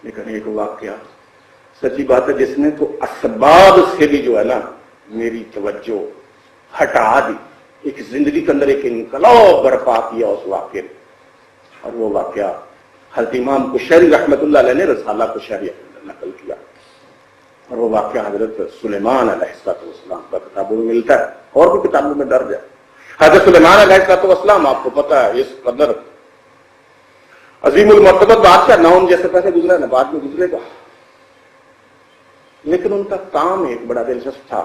لیکن ایک واقعہ سچی بات ہے جس نے تو اسباب سے بھی جو ہے نا میری توجہ ہٹا دی، ایک زندگی کے اندر ایک انقلاب برپا کیا اس واقعے نے، اور وہ واقعہ حضرت امام کشیری رحمۃ اللہ علیہ نے رسالہ کشیری نقل کیا، اور وہ واقعہ حضرت سلیمان علیہ السلام کا کتابوں میں ملتا ہے اور بھی کتابوں میں درج ہے۔ حضرت سلیمان علیہ السلام آپ کو پتا ہے اس قدر عظیم المرتبت بادشاہ، نہ ان جیسے پہلے گزرا نہ بعد میں گزرے گا، لیکن ان کا کام ایک بڑا دلچسپ تھا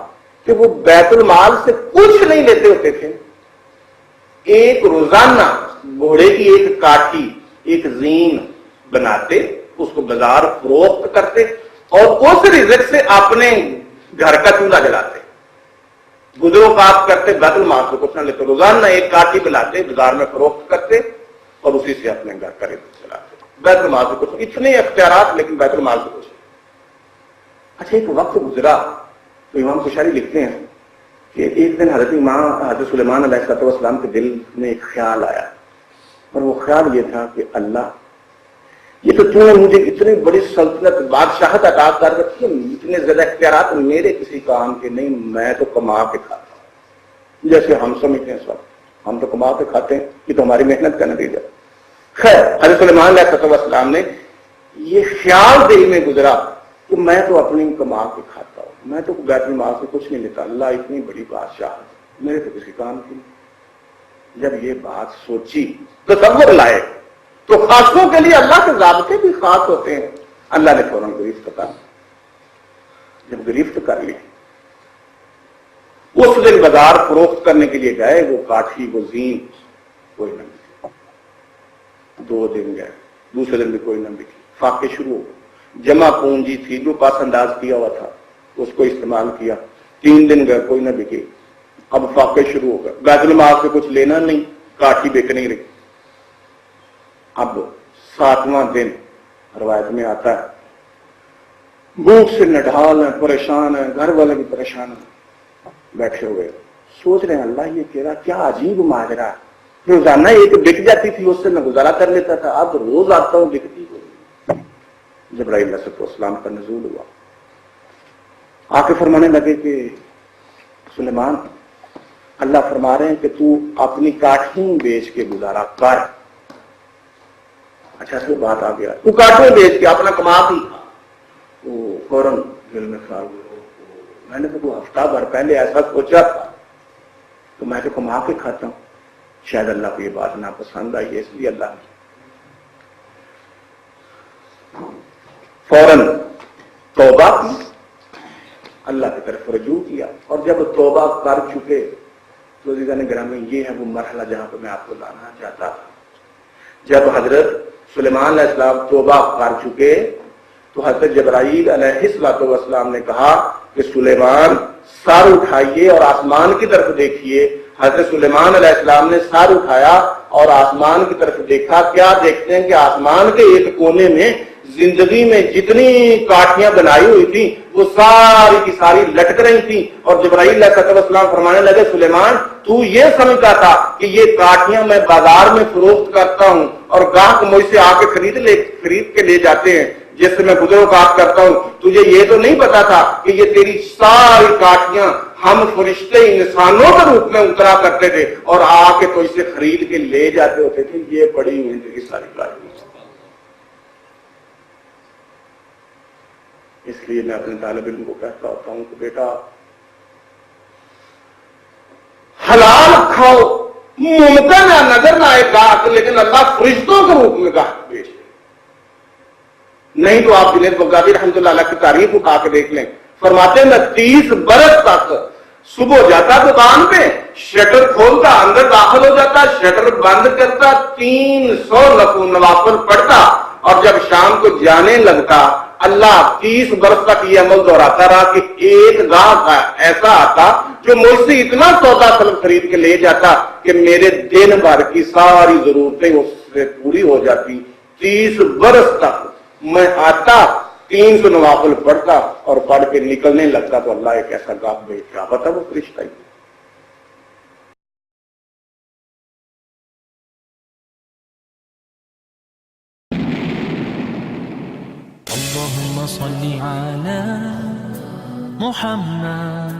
کہ وہ بیت المال سے کچھ نہیں لیتے ہوتے تھے، ایک روزانہ گھوڑے کی ایک کاٹھی ایک زین بناتے، اس کو بازار فروخت کرتے اور اس رزق سے اپنے گھر کا چولہا جلاتے، گزرو کاپ کرتے، بیت المال سے کچھ نہ لیتے، روزانہ ایک کاٹھی بناتے بازار میں فروخت کرتے اور اسی سے اپنے گھر کا رزق چلاتے، بیت المال سے کچھ، اتنے اختیارات لیکن بیت المال سے کچھ۔ اچھا ایک وقت گزرا تو امام کشیری لکھتے ہیں کہ ایک دن حضرت سلیمان علیہ السلام کے دل میں ایک خیال آیا، اور وہ خیال یہ تھا کہ اللہ یہ تو نے مجھے اتنی بڑی سلطنت بادشاہت عطا کر رکھی ہے، اتنے زیادہ اختیارات میرے کسی کام کے نہیں، میں تو کما کے کھاتا ہوں، جیسے ہم سمجھتے ہیں سب ہم تو کما کے کھاتے ہیں، یہ تو ہماری محنت کا نتیجہ۔ خیر حضرت سلیمان علیہ السلام نے یہ خیال دل میں گزرا کہ میں تو اپنی کما کے کھاتا ہوں، میں تو بیت المال سے کچھ نہیں لیتا، اللہ اتنی بڑی بادشاہت میرے تو کسی کام کی نہیں۔ جب یہ بات سوچی تصور لائے تو خاصوں کے لیے اللہ کے ضابطے بھی خاص ہوتے ہیں، اللہ نے فوراً گرفت کر، جب گرفت کر لی اس دن بازار فروخت کرنے کے لیے گئے، وہ کاٹھی وہ زین کوئی نہ ملی، 2 دن گئے، دوسرے دن بھی کوئی نہ ملی، فاقے شروع ہو گئے، جمع پونجی تھی جو پاس انداز کیا ہوا تھا اس کو استعمال کیا، 3 دن گئے کوئی نہ بکی، اب فاقے شروع ہو گئے، بیت المال سے کچھ لینا نہیں، کاٹھی بک نہیں رہی۔ اب 7واں دن روایت میں آتا ہے بھوک سے نڈھال ہیں، پریشان ہیں، گھر والے بھی پریشان ہیں، بیٹھے ہوئے سوچ رہے ہیں اللہ یہ تیرا کیا عجیب ماجرا ہے، روزانہ ایک بک جاتی تھی اس سے میں گزارا کر لیتا تھا، اب روز آتا ہوں بکتی ہو۔ جبرائیل علیہ السلام کا نزول ہوا، آ کے فرمانے لگے کہ سلیمان اللہ فرما رہے ہیں کہ تو اپنی کاٹھیں بیچ کے گزارا کر۔ اچھا سے بات آ گیا، تو کاٹھیں بیچ کے اپنا کما بھی، وہ فوراً دل میں خیال ہوا میں نے تو ہفتہ بھر پہلے ایسا سوچا تھا تو میں تو کما کے کھاتا ہوں، شاید اللہ کو یہ بات ناپسند آئی ہے، اس لیے اللہ نے فوراً توبہ کی، اللہ کی طرف رجوع کیا، اور جب توبہ کر چکے تو عزیزان گرامی یہ ہے وہ مرحلہ جہاں پہ میں آپ کو لانا چاہتا تھا۔ جب حضرت سلیمان علیہ السلام توبہ کر چکے تو حضرت جبرائیل علیہ السلام نے کہا کہ سلیمان سر اٹھائیے اور آسمان کی طرف دیکھیے۔ حضرت سلیمان علیہ السلام نے سر اٹھایا اور آسمان کی طرف دیکھا، کیا دیکھتے ہیں کہ آسمان کے ایک کونے میں زندگی میں جتنی کاٹھیاں بنائی ہوئی تھی وہ ساری کی ساری لٹک رہی تھی، اور جبرائیل علیہ السلام فرمانے لگے سلیمان تو یہ سمجھتا تھا کہ یہ کاٹھیاں میں بازار میں فروخت کرتا ہوں اور گاہک مجھ سے آ کے خرید کے لے جاتے ہیں جس سے میں گزر وقت کرتا ہوں، تجھے یہ تو نہیں پتا تھا کہ یہ تیری ساری کاٹھیاں ہم فرشتے انسانوں کے روپ میں اترا کرتے تھے اور آ کے تو اسے خرید کے لے جاتے ہوتے تھے، یہ پڑی ہوئی تیری ساری کاٹھیاں۔ اس لیے میں اپنے طالب علم کو کہتا ہوتا ہوں کہ بیٹا حلال کھاؤ، ممکن ہے نظر نہ آئے گاہک لیکن اللہ فرشتوں کے روپ میں گاہک بھیجے، نہیں تو آپ جنید بغدادی رحمۃ اللہ علیہ کی تعریف اٹھا کے دیکھ لیں، فرماتے ہیں میں 30 برس تک صبح جاتا دکان پہ، شٹر کھولتا اندر داخل ہو جاتا، شٹر بند کرتا، 300 نوافل پڑھتا، اور جب شام کو جانے لگتا اللہ 30 برس تک یہ عمل دہراتا رہا کہ ایک گاہک ایسا آتا جو مجھ سے اتنا سودا خرید کے لے جاتا کہ میرے دن بھر کی ساری ضرورتیں اس سے پوری ہو جاتی۔ 30 برس تک میں آتا، 300 نوافل پڑھتا اور پڑھ کے نکلنے لگتا تو اللہ ایک ایسا گاہک بھیجتا، بتا وہ فرشتہ ہی اللهم صل على محمد